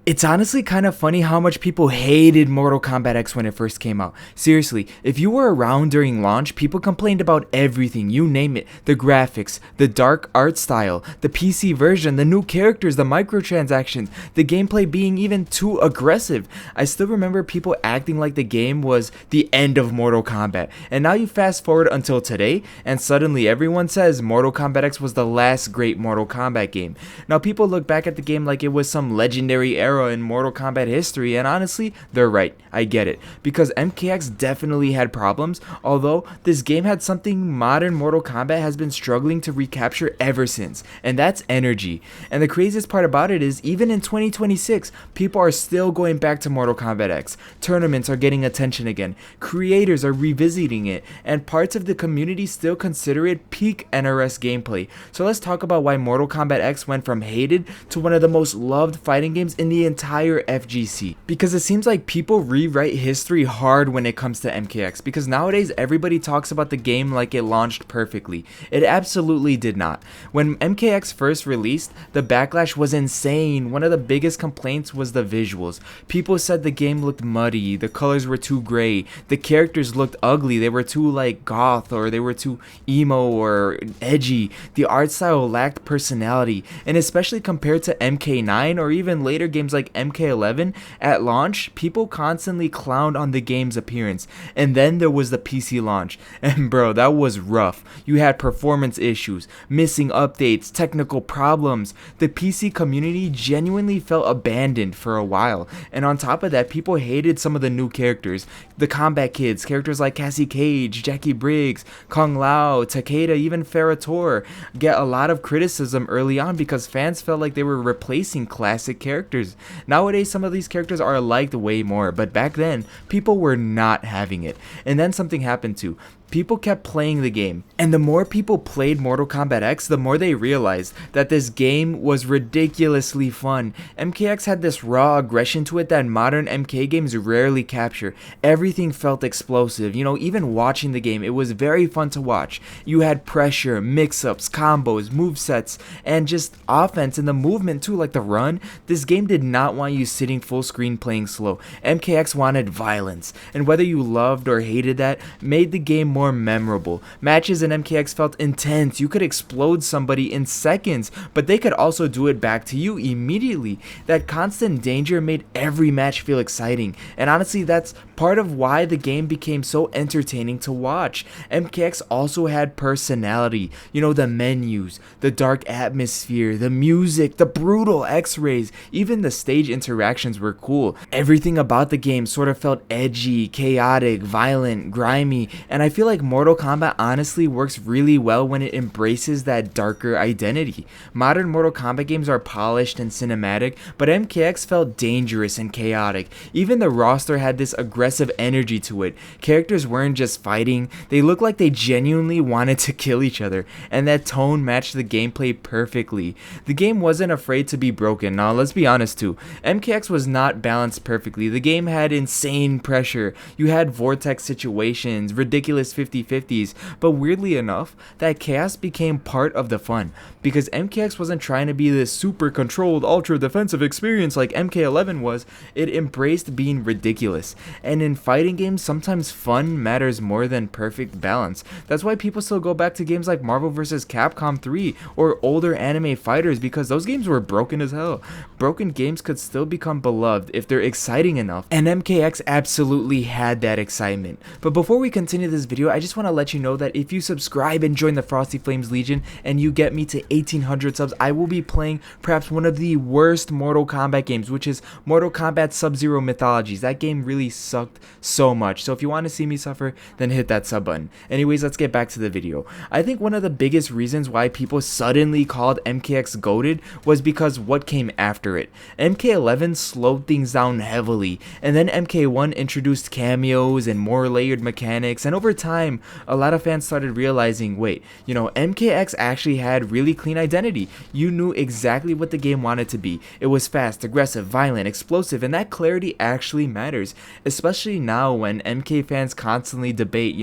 It's honestly kind of funny how much people hated Mortal Kombat X when it first came out. Seriously, if you were around during launch, people complained about everything, you name it. The graphics, the dark art style, the PC version, the new characters, the microtransactions, the gameplay being even too aggressive. I still remember people acting like the game was the end of Mortal Kombat. And now you fast forward until today, and suddenly everyone says Mortal Kombat X was the last great Mortal Kombat game. Now people look back at the game like it was some legendary era in Mortal Kombat history, and honestly, they're right. I get it, because MKX definitely had problems, although this game had something modern Mortal Kombat has been struggling to recapture ever since, and that's energy. And the craziest part about it is, even in 2026, people are still going back to Mortal Kombat X. Tournaments are getting attention again, creators are revisiting it, and parts of the community still consider it peak NRS gameplay. So let's talk about why Mortal Kombat X went from hated to one of the most loved fighting games in the entire FGC, because it seems like people rewrite history hard when it comes to MKX, because nowadays everybody talks about the game like it launched perfectly. It absolutely did not. When MKX first released, the backlash was insane. One of the biggest complaints was the visuals. People said the game looked muddy, the colors were too gray, the characters looked ugly, they were too like goth, or they were too emo or edgy, the art style lacked personality, and especially compared to MK9 or even later games like MK11, at launch, people constantly clowned on the game's appearance. And then there was the PC launch, and bro, that was rough. You had performance issues, missing updates, technical problems. The PC community genuinely felt abandoned for a while, and on top of that, people hated some of the new characters. The Combat Kids, characters like Cassie Cage, Jackie Briggs, Kung Lao, Takeda, even Ferrator get a lot of criticism early on because fans felt like they were replacing classic characters. Nowadays, some of these characters are liked way more, but back then, people were not having it. And then something happened too. People kept playing the game, and the more people played Mortal Kombat X, the more they realized that this game was ridiculously fun. MKX had this raw aggression to it that modern MK games rarely capture. Everything felt explosive, even watching the game, it was very fun to watch. You had pressure, mix-ups, combos, movesets, and just offense and the movement too, like the run. This game did not want you sitting full screen playing slow. MKX wanted violence, and whether you loved or hated that, made the game more memorable. Matches in MKX felt intense. You could explode somebody in seconds, but they could also do it back to you immediately. That constant danger made every match feel exciting, and honestly, that's part of why the game became so entertaining to watch. MKX also had personality. The menus, the dark atmosphere, the music, the brutal x-rays, even the stage interactions were cool. Everything about the game sort of felt edgy, chaotic, violent, grimy, and I feel like Mortal Kombat honestly works really well when it embraces that darker identity. Modern Mortal Kombat games are polished and cinematic, but MKX felt dangerous and chaotic. Even the roster had this aggressive energy to it. Characters weren't just fighting, they looked like they genuinely wanted to kill each other, and that tone matched the gameplay perfectly. The game wasn't afraid to be broken. Now let's be honest too, MKX was not balanced perfectly. The game had insane pressure, you had vortex situations, ridiculous 50-50s, but weirdly enough, that chaos became part of the fun, because MKX wasn't trying to be this super controlled, ultra defensive experience like MK11 was. It embraced being ridiculous, and in fighting games, sometimes fun matters more than perfect balance. That's why people still go back to games like Marvel vs. Capcom 3 or older anime fighters, because those games were broken as hell. Broken games could still become beloved if they're exciting enough, and MKX absolutely had that excitement. But before we continue this video, I just want to let you know that if you subscribe and join the Frosty Flames Legion and you get me to 1800 subs, I will be playing perhaps one of the worst Mortal Kombat games, which is Mortal Kombat Sub-Zero Mythologies. That game really sucked so much, so if you want to see me suffer, then hit that sub button. Anyways, let's get back to the video. I think one of the biggest reasons why people suddenly called MKX goated was because what came after it. MK11 slowed things down heavily, and then MK1 introduced cameos and more layered mechanics, and over time time, a lot of fans started realizing, wait, MKX actually had really clean identity. You knew exactly what the game wanted to be. It was fast, aggressive, violent, explosive, and that clarity actually matters, especially now when MK fans constantly debate,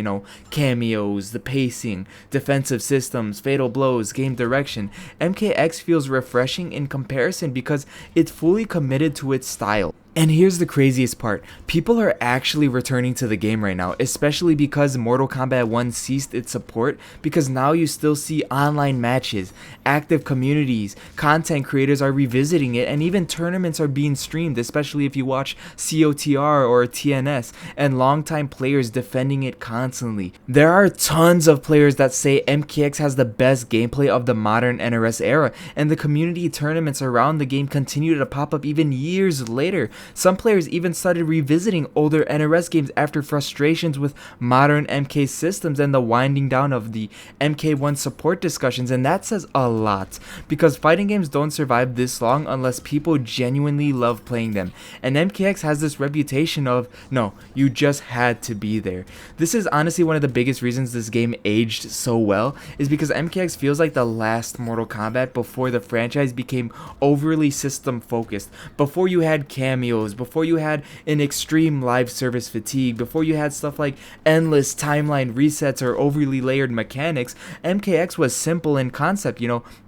cameos, the pacing, defensive systems, fatal blows, game direction. MKX feels refreshing in comparison because it's fully committed to its style. And here's the craziest part, people are actually returning to the game right now, especially because Mortal Kombat 1 ceased its support, because now you still see online matches, active communities, content creators are revisiting it, and even tournaments are being streamed, especially if you watch COTR or TNS, and longtime players defending it constantly. There are tons of players that say MKX has the best gameplay of the modern NRS era, and the community tournaments around the game continue to pop up even years later. Some players even started revisiting older NRS games after frustrations with modern MK systems and the winding down of the MK1 support discussions, and that says a lot, because fighting games don't survive this long unless people genuinely love playing them, and MKX has this reputation of, no, you just had to be there. This is honestly one of the biggest reasons this game aged so well, is because MKX feels like the last Mortal Kombat before the franchise became overly system focused, before you had cameos, before you had an extreme live service fatigue, before you had stuff like endless timeline resets or overly layered mechanics. MKX was simple in concept,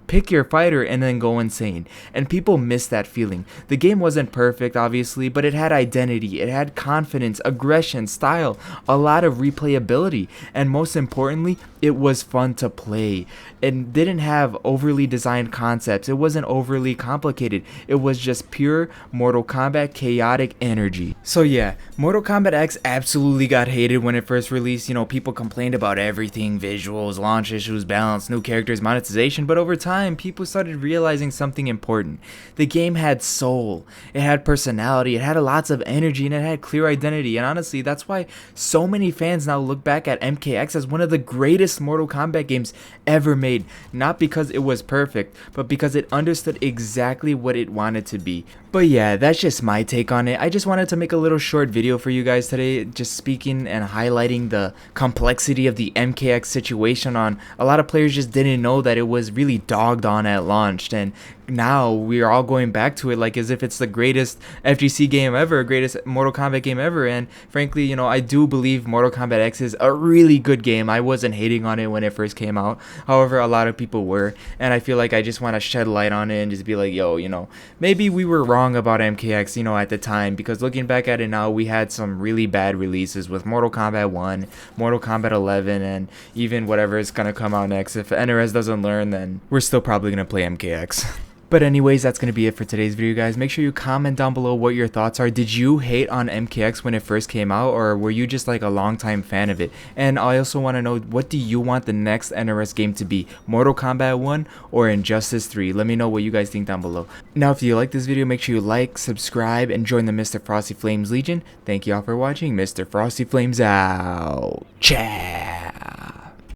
pick your fighter and then go insane, and people miss that feeling. The game wasn't perfect, obviously, but it had identity, it had confidence, aggression, style, a lot of replayability, and most importantly, it was fun to play. It didn't have overly designed concepts, it wasn't overly complicated, it was just pure Mortal Kombat chaotic energy. So yeah, Mortal Kombat X absolutely got hated when it first released. People complained about everything, visuals, launch issues, balance, new characters, monetization, but over time people started realizing something important. The game had soul, it had personality, it had lots of energy, and it had clear identity, and honestly that's why so many fans now look back at MKX as one of the greatest Mortal Kombat games ever made, not because it was perfect, but because it understood exactly what it wanted to be. But yeah, that's just my take on it. I just wanted to make a little short video for you guys today, just speaking and highlighting the complexity of the MKX situation. On a lot of players just didn't know that it was really dogged on at launch, and now we're all going back to it like as if it's the greatest FGC game ever, greatest Mortal Kombat game ever. And frankly, I do believe Mortal Kombat X is a really good game. I wasn't hating on it when it first came out, however a lot of people were, and I feel like I just want to shed light on it and just be like, yo, maybe we were wrong about MKX, at the time, because looking back at it now, we had some really bad releases with Mortal Kombat 1, Mortal Kombat 11, and even whatever is gonna come out next. If NRS doesn't learn, then we're still probably gonna play MKX. But anyways, that's going to be it for today's video, guys. Make sure you comment down below what your thoughts are. Did you hate on MKX when it first came out, or were you just like a longtime fan of it? And I also want to know, what do you want the next NRS game to be? Mortal Kombat 1 or Injustice 3? Let me know what you guys think down below. Now, if you like this video, make sure you like, subscribe, and join the Mr. Frosty Flames Legion. Thank you all for watching. Mr. Frosty Flames out. Ciao.